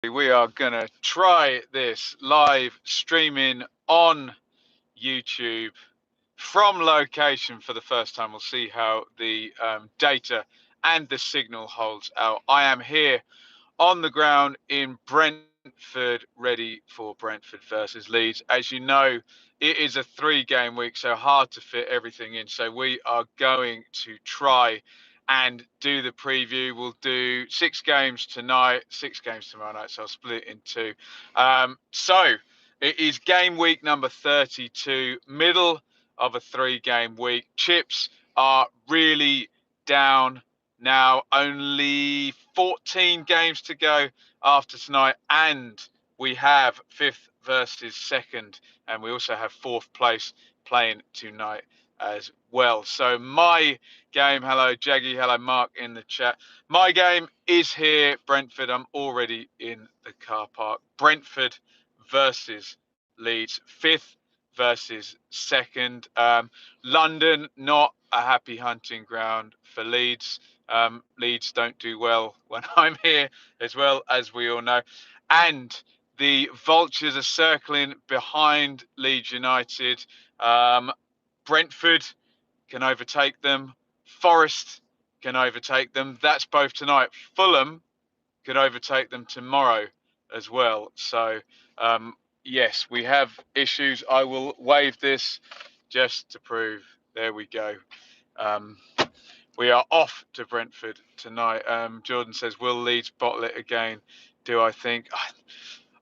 We are going to try this live streaming on YouTube from location for the first time. We'll see how the data and the signal holds out. I am here on the ground in Brentford, ready for Brentford versus Leeds. As you know, it is a 3-game week, so hard to fit everything in. So we are going to try and do the preview. We'll do 6 games tonight, 6 games tomorrow night, so I'll split it in 2. So it is game week number 32, middle of a 3-game week. Chips are really down now. Only 14 games to go after tonight, and we have 5th versus 2nd, and we also have 4th place playing tonight as well. So my game, hello Jaggy, hello Mark in the chat. My game is here, Brentford. I'm already in the car park. Brentford versus Leeds, 5th versus 2nd. London, not a happy hunting ground for Leeds. Leeds don't do well when I'm here, as well as we all know. And the Vultures are circling behind Leeds United. Brentford can overtake them. Forest can overtake them. That's both tonight. Fulham could overtake them tomorrow as well. So, yes, we have issues. I will waive this just to prove. There we go. Um, we are off to Brentford tonight. Jordan says, will Leeds bottle it again? Do I think?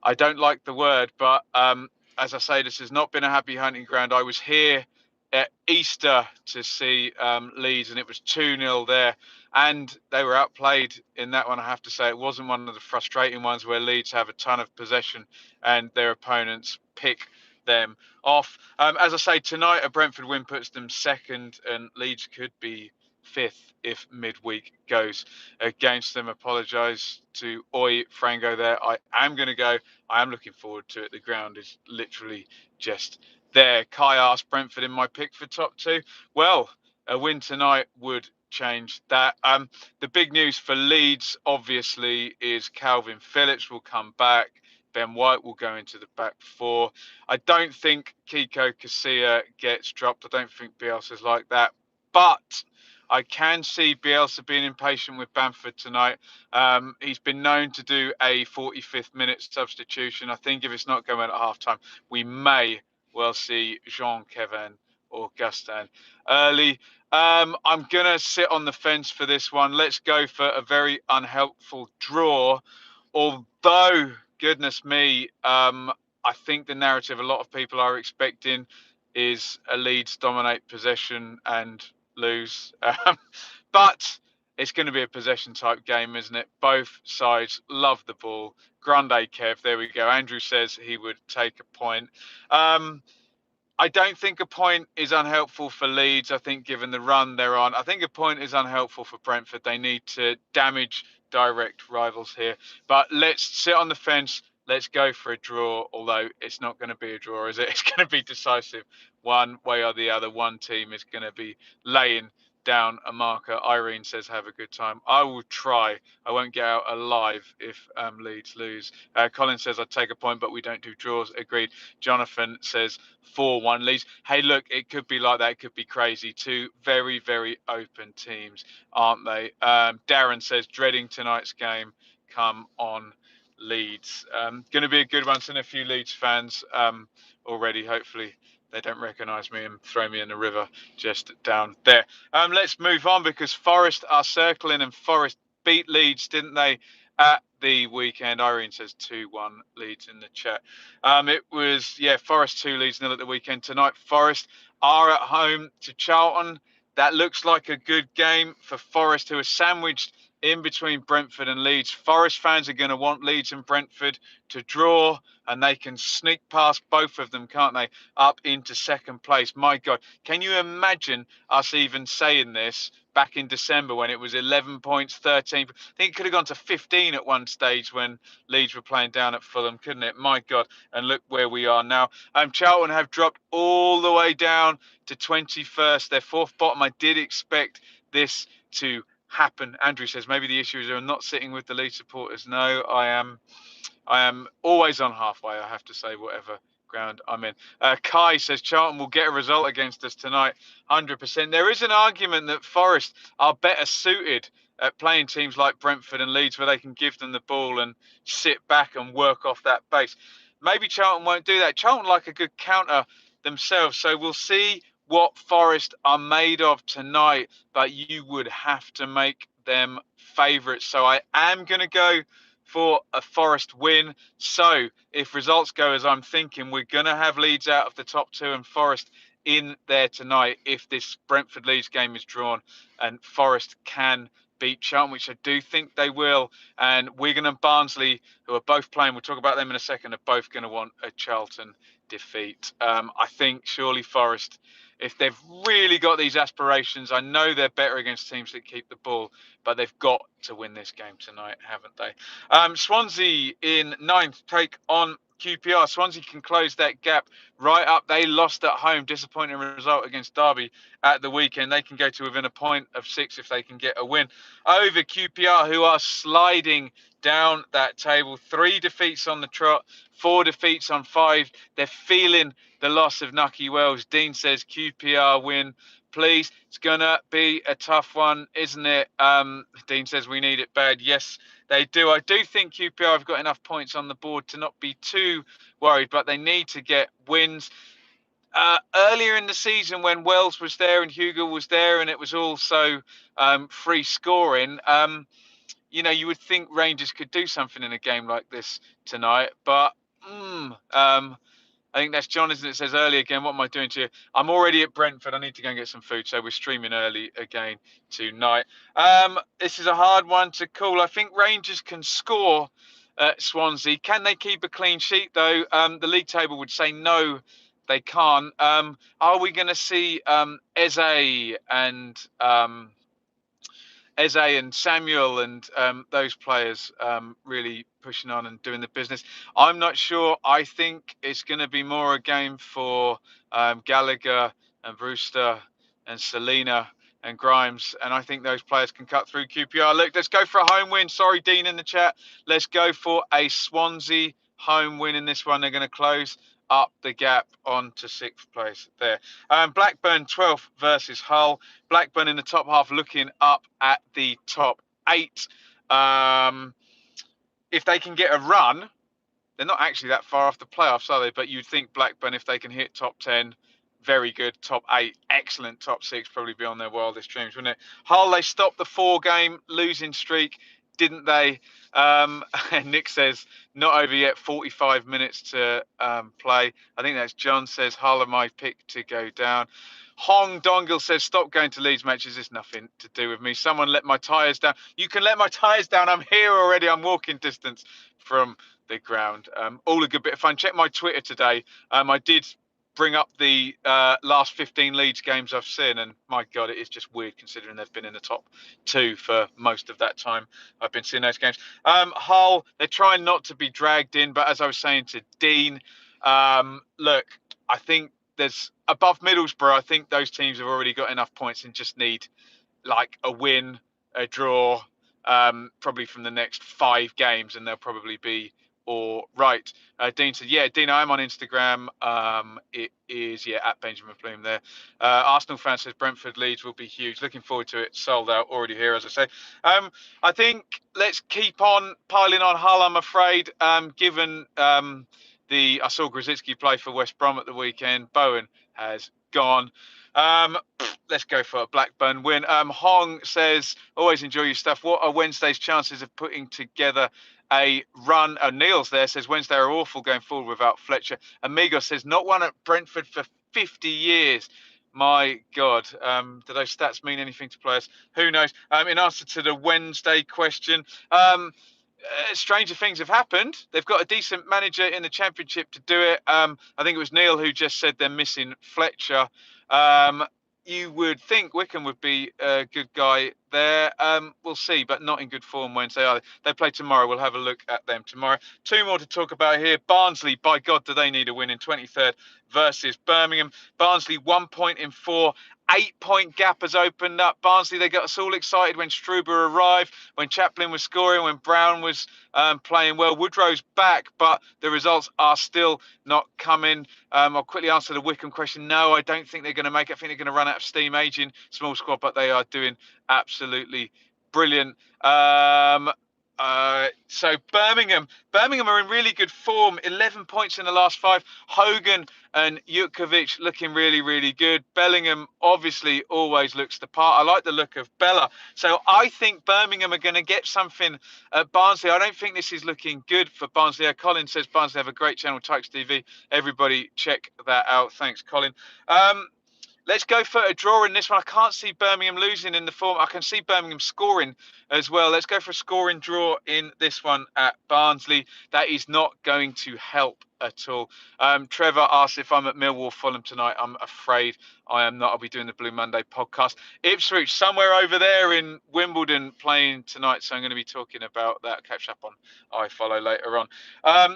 I don't like the word, but as I say, this has not been a happy hunting ground. I was here at Easter to see Leeds, and it was 2-0 there. And they were outplayed in that one, I have to say. It wasn't one of the frustrating ones where Leeds have a ton of possession and their opponents pick them off. As I say, tonight a Brentford win puts them 2nd, and Leeds could be 5th if midweek goes against them. Apologise to Oi Frango there. I am going to go. I am looking forward to it. The ground is literally just there. Kai asked Brentford in my pick for top 2. Well, a win tonight would change that. The big news for Leeds, obviously, is Calvin Phillips will come back. Ben White will go into the back 4. I don't think Kiko Casilla gets dropped. I don't think Bielsa's like that. But I can see Bielsa being impatient with Bamford tonight. He's been known to do a 45th minute substitution. I think if it's not going at halftime, we may well see Jean-Kevin or Gustin early. I'm going to sit on the fence for this one. Let's go for a very unhelpful draw. Although, goodness me, I think the narrative a lot of people are expecting is a Leeds dominate possession and lose. But it's going to be a possession type game, isn't it? Both sides love the ball. Grande Kev, there we go. Andrew says he would take a point. I don't think a point is unhelpful for Leeds. I think given the run they're on, I think a point is unhelpful for Brentford. They need to damage direct rivals here. But let's sit on the fence. Let's go for a draw, although it's not going to be a draw, is it? It's going to be decisive one way or the other. One team is going to be laying down a marker. Irene says, have a good time. I will try. I won't get out alive if Leeds lose. Colin says, I'd take a point, but we don't do draws. Agreed. Jonathan says, 4-1 Leeds. Hey, look, it could be like that. It could be crazy. 2 very, very open teams, aren't they? Darren says, dreading tonight's game. Come on, Leeds. Going to be a good one. Seen a few Leeds fans already. Hopefully they don't recognise me and throw me in the river just down there. Let's move on because Forest are circling, and Forest beat Leeds, didn't they, at the weekend? Irene says 2-1 Leeds in the chat. It was, Forest 2, Leeds 0 at the weekend. Tonight, Forest are at home to Charlton. That looks like a good game for Forest, who are sandwiched in between Brentford and Leeds. Forest fans are going to want Leeds and Brentford to draw, and they can sneak past both of them, can't they, up into 2nd place. My God, can you imagine us even saying this back in December when it was 11 points, 13? I think it could have gone to 15 at one stage when Leeds were playing down at Fulham, couldn't it? My God, and look where we are now. Charlton have dropped all the way down to 21st. They're 4th bottom. I did expect this to happen. Andrew says maybe the issue is they're not sitting with the Leeds supporters. No, I am always on halfway, I have to say, whatever ground I'm in. Kai says Charlton will get a result against us tonight, 100%. There is an argument that Forest are better suited at playing teams like Brentford and Leeds, where they can give them the ball and sit back and work off that base. Maybe Charlton won't do that. Charlton like a good counter themselves, so we'll see what Forest are made of tonight, but you would have to make them favourites. So I am going to go for a Forest win. So if results go as I'm thinking, we're going to have Leeds out of the top two and Forest in there tonight if this Brentford Leeds game is drawn and Forest can beat Charlton, which I do think they will. And Wigan and Barnsley, who are both playing, we'll talk about them in a second, are both going to want a Charlton defeat. I think surely Forest, if they've really got these aspirations, I know they're better against teams that keep the ball, but they've got to win this game tonight, haven't they? Swansea in ninth take on QPR. Swansea can close that gap right up. They lost at home, disappointing result against Derby at the weekend. They can go to within a point of 6 if they can get a win over QPR, who are sliding down that table. 3 defeats on the trot, 4 defeats on 5. They're feeling the loss of Nucky Wells. Dean says QPR win, please. It's gonna be a tough one, isn't it? Dean says we need it bad. Yes, they do. I do think QPR have got enough points on the board to not be too worried, but they need to get wins. Earlier in the season, when Wells was there and Hugo was there, and it was also free scoring, you would think Rangers could do something in a game like this tonight, but I think that's John, isn't it? Says early again, what am I doing to you? I'm already at Brentford. I need to go and get some food, so we're streaming early again tonight. This is a hard one to call. I think Rangers can score at Swansea. Can they keep a clean sheet, though? The league table would say no, they can't. Are we going to see Eze and Samuel and those players really pushing on and doing the business? I'm not sure. I think it's going to be more a game for Gallagher and Brewster and Selena and Grimes, and I think those players can cut through QPR. Look, let's go for a home win. Sorry, Dean in the chat. Let's go for a Swansea home win in this one. They're going to close up the gap on to 6th place there. Blackburn 12th versus Hull. Blackburn in the top half, looking up at the top 8. If they can get a run, they're not actually that far off the playoffs, are they? But you'd think Blackburn, if they can hit top 10, very good. Top 8, excellent. Top 6, probably be on their wildest dreams, wouldn't it? Hull, they stopped the 4-game losing streak, didn't they? Nick says, not over yet, 45 minutes to play. I think that's John says, Hull are my pick to go down. Hong Dongil says, stop going to Leeds matches. It's nothing to do with me. Someone let my tyres down. You can let my tyres down. I'm here already. I'm walking distance from the ground. All a good bit of fun. Check my Twitter today. I did bring up the last 15 Leeds games I've seen, and my God, it is just weird considering they've been in the top 2 for most of that time I've been seeing those games. Hull, they're trying not to be dragged in, but as I was saying to Dean, look, I think there's above Middlesbrough. I think those teams have already got enough points and just need like a win, a draw, probably from the next 5 games, and they'll probably be all right. Dean said, yeah, Dean, I'm on Instagram. It is, at Benjamin Bloom there. Arsenal fan says Brentford Leeds will be huge. Looking forward to it. Sold out already here, as I say. I think let's keep on piling on Hull, I'm afraid, given I saw Grzycki play for West Brom at the weekend. Bowen has gone. Let's go for a Blackburn win. Hong says, always enjoy your stuff. What are Wednesday's chances of putting together a run? Neil's there says Wednesday are awful going forward without Fletcher. Amigo says not won at Brentford for 50 years. My God, do those stats mean anything to players? Who knows? In answer to the Wednesday question, stranger things have happened. They've got a decent manager in the Championship to do it. I think it was Neil who just said they're missing Fletcher. You would think Wickham would be a good guy there. We'll see, but not in good form Wednesday either. They play tomorrow. We'll have a look at them tomorrow. 2 more to talk about here. Barnsley, by God, do they need a win in 23rd versus Birmingham. Barnsley 1 point in 4. 8-point gap has opened up. Barnsley, they got us all excited when Struber arrived, when Chaplin was scoring, when Brown was playing well. Woodrow's back, but the results are still not coming. I'll quickly answer the Wickham question. No, I don't think they're going to make it. I think they're going to run out of steam. Aging small squad, but they are doing absolutely brilliant. So Birmingham are in really good form. 11 points in the last 5. Hogan and Jutkovic looking really, really good. Bellingham obviously always looks the part. I like the look of Bella. So I think Birmingham are going to get something at Barnsley. I don't think this is looking good for Barnsley. Colin says Barnsley have a great channel, Tykes TV. Everybody check that out. Thanks, Colin. Let's go for a draw in this one. I can't see Birmingham losing in the form. I can see Birmingham scoring as well. Let's go for a scoring draw in this one at Barnsley. That is not going to help at all. Trevor asks if I'm at Millwall Fulham tonight. I'm afraid I am not. I'll be doing the Blue Monday podcast. Ipswich, somewhere over there in Wimbledon, playing tonight. So I'm going to be talking about that. Catch up on iFollow later on.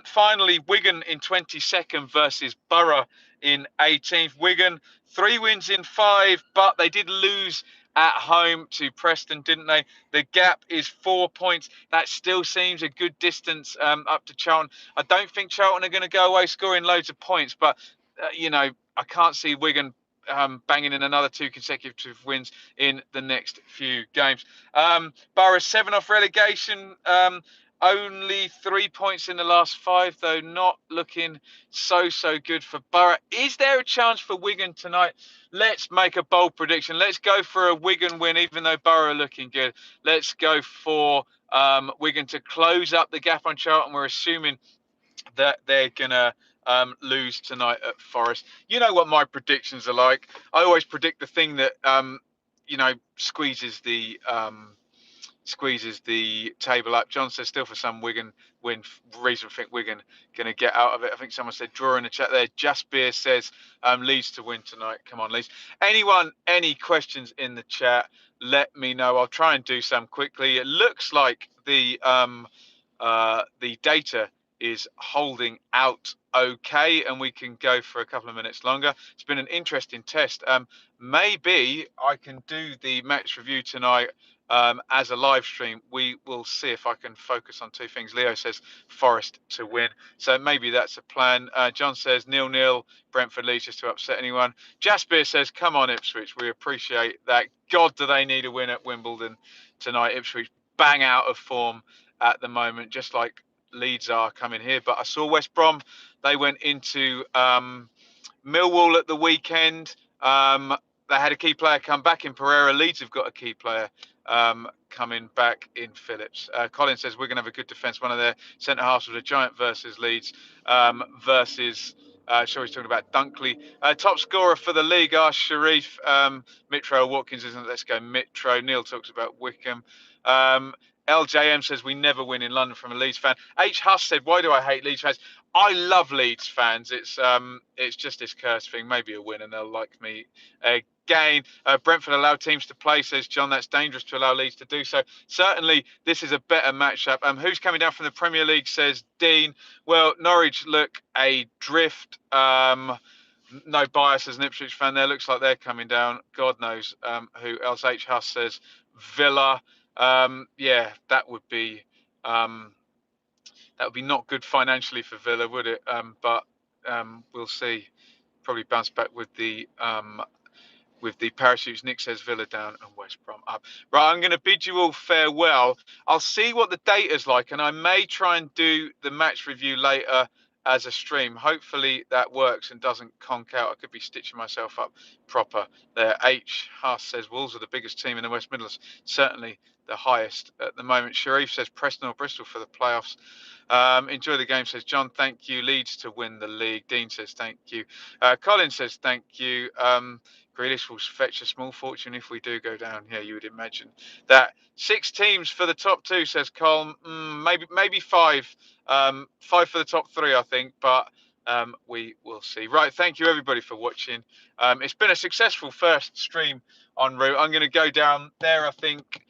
Finally, Wigan in 22nd versus Boro in 18th. Wigan, 3 wins in 5, but they did lose at home to Preston, didn't they? The gap is 4 points. That still seems a good distance up to Charlton. I don't think Charlton are going to go away scoring loads of points, but, I can't see Wigan banging in another 2 consecutive wins in the next few games. Borough 7 off relegation. Only 3 points in the last 5, though. Not looking so good for Borough. Is there a chance for Wigan tonight? Let's make a bold prediction. Let's go for a Wigan win, even though Borough are looking good. Let's go for Wigan to close up the gap on Charlton. We're assuming that they're going to lose tonight at Forest. You know what my predictions are like. I always predict the thing that, squeezes the table up. John says still for some Wigan win. Reason to think Wigan going to get out of it. I think someone said draw in the chat there. Jaspier says Leeds to win tonight. Come on, Leeds. Anyone, any questions in the chat? Let me know. I'll try and do some quickly. It looks like the data is holding out okay, and we can go for a couple of minutes longer. It's been an interesting test. Maybe I can do the match review tonight as a live stream. We will see if I can focus on 2 things. Leo says Forest to win, so maybe that's a plan. John says 0-0 Brentford Leeds, just to upset anyone. Jasper says come on Ipswich, we appreciate that. God, do they need a win at Wimbledon tonight. Ipswich bang out of form at the moment, just like Leeds are coming here. But I saw West Brom, they went into Millwall at the weekend. They had a key player come back in Pereira. Leeds have got a key player coming back in Phillips. Colin says we're going to have a good defence. One of their centre halves was a giant versus Leeds versus. Sure, he's talking about Dunkley. Top scorer for the league, Sharif. Mitro Watkins isn't. Let's go Mitro. Neil talks about Wickham. LJM says we never win in London from a Leeds fan. H. Huss said, why do I hate Leeds fans? I love Leeds fans. It's just this curse thing. Maybe a win and they'll like me again. Brentford allow teams to play, says John. That's dangerous to allow Leeds to do so. Certainly, this is a better matchup. Who's coming down from the Premier League, says Dean. Well, Norwich look adrift. No bias as an Ipswich fan there. Looks like they're coming down. God knows who else. H. Huss says Villa. That would be not good financially for Villa, would it? But we'll see. Probably bounce back with the parachutes. Nick says Villa down and West Brom up. Right, I'm going to bid you all farewell. I'll see what the data's like, and I may try and do the match review later as a stream. Hopefully that works and doesn't conk out. I could be stitching myself up proper there. H. Huss says Wolves are the biggest team in the West Midlands. Certainly the highest at the moment. Sharif says Preston or Bristol for the playoffs. Enjoy the game, says John. Thank you. Leeds to win the league. Dean says thank you. Colin says thank you. Grealish will fetch a small fortune if we do go down. Yeah, you would imagine that. 6 teams for the top 2, says Colm. Maybe 5. 5 for the top 3, I think, but we will see. Right, thank you everybody for watching. It's been a successful first stream en route. I'm going to go down there, I think.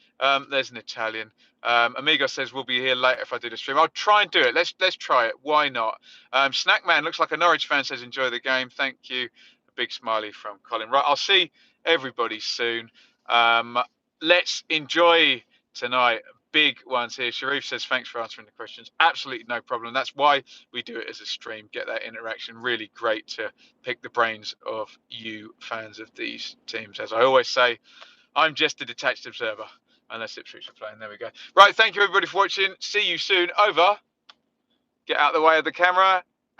There's an Italian. Amigo says we'll be here later if I do the stream. I'll try and do it. Let's try it. Why not? Snackman looks like a Norwich fan, says enjoy the game. Thank you. A big smiley from Colin. Right, I'll see everybody soon. Let's enjoy tonight. Big ones here. Sharif says, thanks for answering the questions. Absolutely no problem. That's why we do it as a stream. Get that interaction. Really great to pick the brains of you fans of these teams. As I always say, I'm just a detached observer. Unless Ipswich are playing. There we go. Right. Thank you, everybody, for watching. See you soon. Over. Get out of the way of the camera.